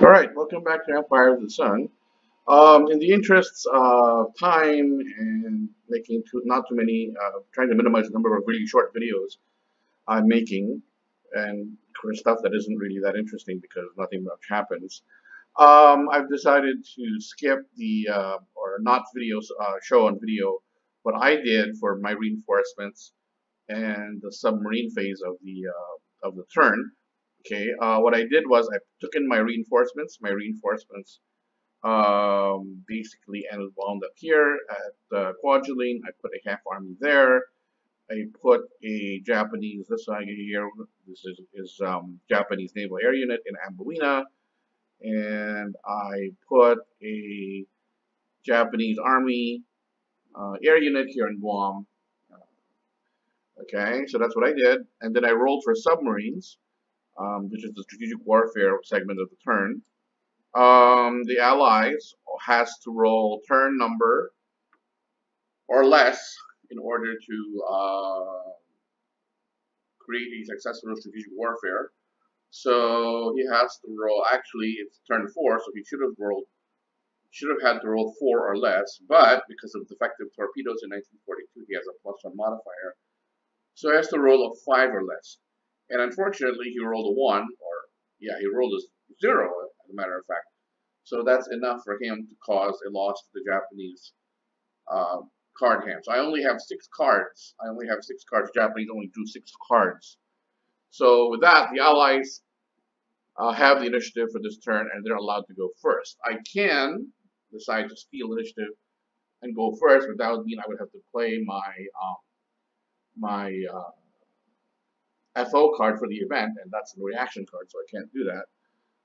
All right, welcome back to Empire of the Sun. In the interests of time and making not too many, trying to minimize the number of really short videos I'm making, and for stuff that isn't really that interesting because nothing much happens, I've decided to skip the or not videos show on video what I did for my reinforcements and the submarine phase of the turn. Okay, what I did was I took in my reinforcements. My reinforcements basically ended wound up here at Kwajalein. I put a half army there. I put a Japanese, this one here, this is Japanese Naval Air Unit in Amboina. And I put a Japanese Army Air Unit here in Guam. Okay, so that's what I did. And then I rolled for submarines, which is the strategic warfare segment of the turn. The allies has to roll turn number or less in order to create a successful strategic warfare. So he has to roll. Actually, it's turn 4, so he should have had to roll 4 or less. But because of defective torpedoes in 1942, he has a +1 modifier, so he has to roll a 5 or less. And unfortunately, he rolled a 1, or yeah, he rolled a 0, as a matter of fact. So that's enough for him to cause a loss to the Japanese card hand. So I only have 6 cards. I only have 6 cards. Japanese only drew 6 cards. So with that, the Allies have the initiative for this turn, and they're allowed to go first. I can decide to steal initiative and go first, but that would mean I would have to play my FO card for the event, and that's a reaction card, so I can't do that.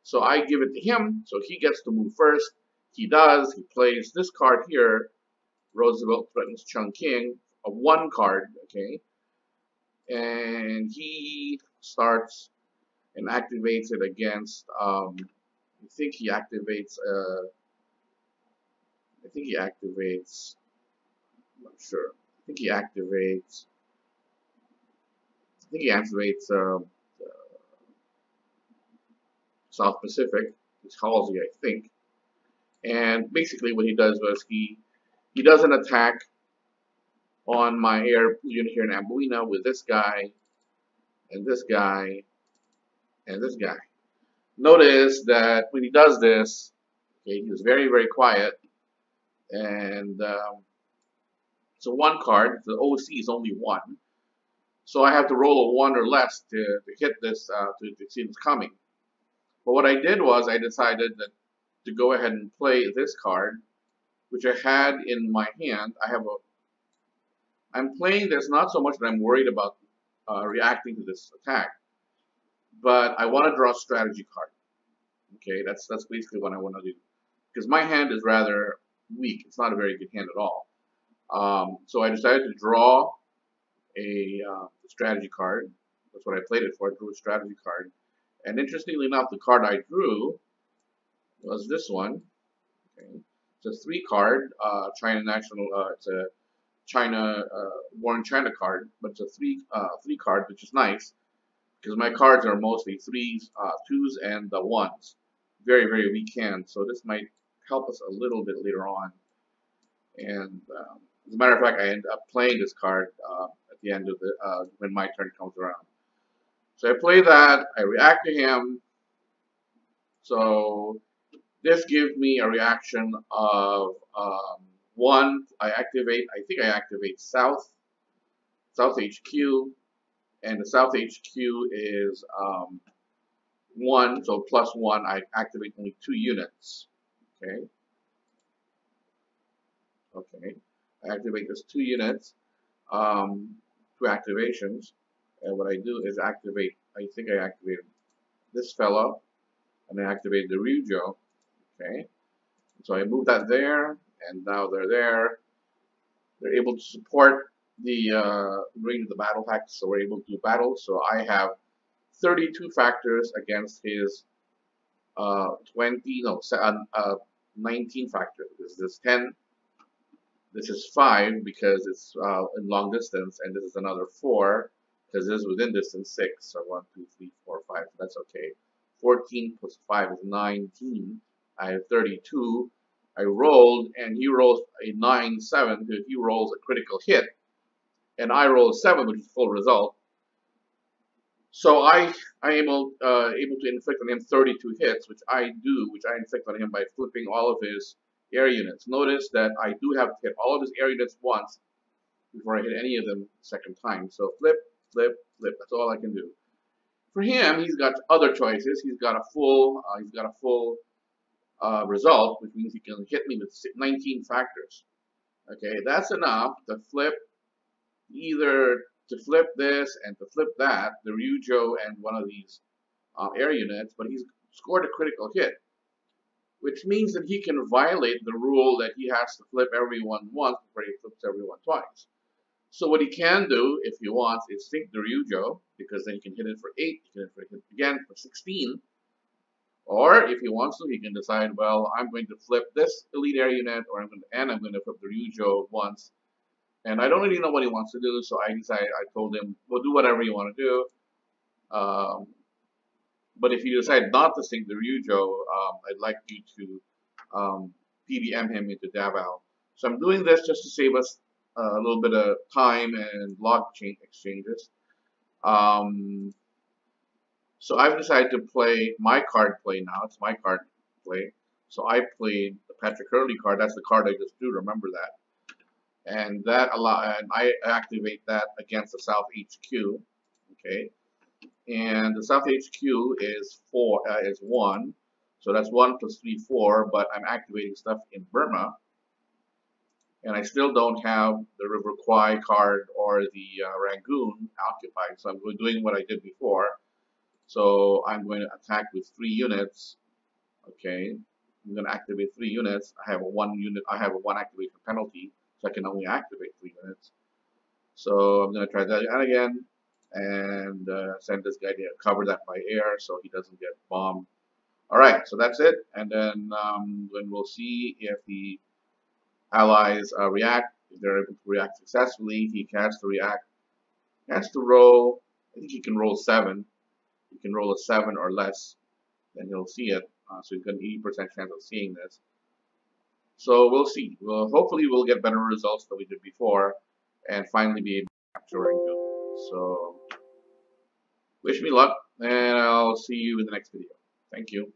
So I give it to him, so he gets to move first. He does. He plays this card here. Roosevelt threatens Chungking, a 1 card, okay? And he starts and activates it against, I think he activates, I'm not sure. I think he activates South Pacific. It's Halsey, I think. And basically what he does was he does an attack on my air unit here in Amboina with this guy, and this guy, and this guy. Notice that when he does this, okay, he was very, very quiet, and it's a 1 card. The OC is only 1. So I have to roll a 1 or less to hit this, to see this coming. But what I did was I decided that to go ahead and play this card, which I had in my hand. I'm playing this not so much that I'm worried about reacting to this attack, but I want to draw a strategy card. Okay, that's basically what I want to do, because my hand is rather weak. It's not a very good hand at all. So I decided to draw a strategy card. That's what I played it for. I drew a strategy card. And interestingly enough, the card I drew was this one. Okay. It's a 3 card, China National, it's a China, War in China card, but it's a 3 card, which is nice, because my cards are mostly 3s, 2s, and 1s. Very, very weak hand, so this might help us a little bit later on. And as a matter of fact, I end up playing this card at the end of the when my turn comes around. So I play that. I react to him. So this gives me a reaction of 1. I think I activate South HQ, and the South HQ is 1. So +1. I activate only 2 units. Okay. Okay. I activate this 2 units, 2 activations, and what I do is activate, I think I activated this fellow, and I activate the Ryujo, okay, so I move that there, and now they're there. They're able to support the range of the battle factors, so we're able to do battle. So I have 32 factors against his 19 factors. This is 10. This is 5 because it's in long distance, and this is another 4 because this is within distance 6. So 1, 2, 3, 4, 5. So that's okay. 14 plus 5 is 19. I have 32. I rolled, and he rolls a 9-7, so he rolls a critical hit, and I roll a 7, which is full result. So I am able to inflict on him 32 hits, which I inflict on him by flipping all of his air units. Notice that I do have to hit all of his air units once before I hit any of them the second time. So flip, flip, flip. That's all I can do. For him, he's got other choices. He's got a full result, which means he can hit me with 19 factors. Okay, that's enough to flip this and to flip that, the Ryujo and one of these air units, but he's scored a critical hit, which means that he can violate the rule that he has to flip everyone once before he flips everyone twice. So what he can do, if he wants, is sink the Ryujo, because then he can hit it for 8, he can hit it again for 16. Or if he wants to, he can decide, well, I'm going to flip this elite air unit, or I'm going to flip the Ryujo once. And I don't really know what he wants to do, so I told him, well, do whatever you want to do. But if you decide not to sink the Ryujo, I'd like you to PBM him into Davao. So I'm doing this just to save us a little bit of time and log chain exchanges. So I've decided to play my card play now. It's my card play. So I played the Patrick Hurley card. That's the card I just drew. Remember that. And I activate that against the South HQ. Okay. And the South HQ is 1. So that's 1 plus 3, 4. But I'm activating stuff in Burma. And I still don't have the River Kwai card or the Rangoon occupied. So I'm doing what I did before. So I'm going to attack with 3 units. Okay. I'm going to activate 3 units. I have a 1 activation penalty, so I can only activate 3 units. So I'm going to try that again and send this guy to cover that by air so he doesn't get bombed. Alright, so that's it. And then we'll see if the allies react. If they're able to react successfully, he has to react. He has to roll, I think he can roll 7. He can roll a 7 or less, then he'll see it. So he's got an 80% chance of seeing this. So we'll see. Well, hopefully we'll get better results than we did before, and finally be able to capture Rangoon. So wish me luck, and I'll see you in the next video. Thank you.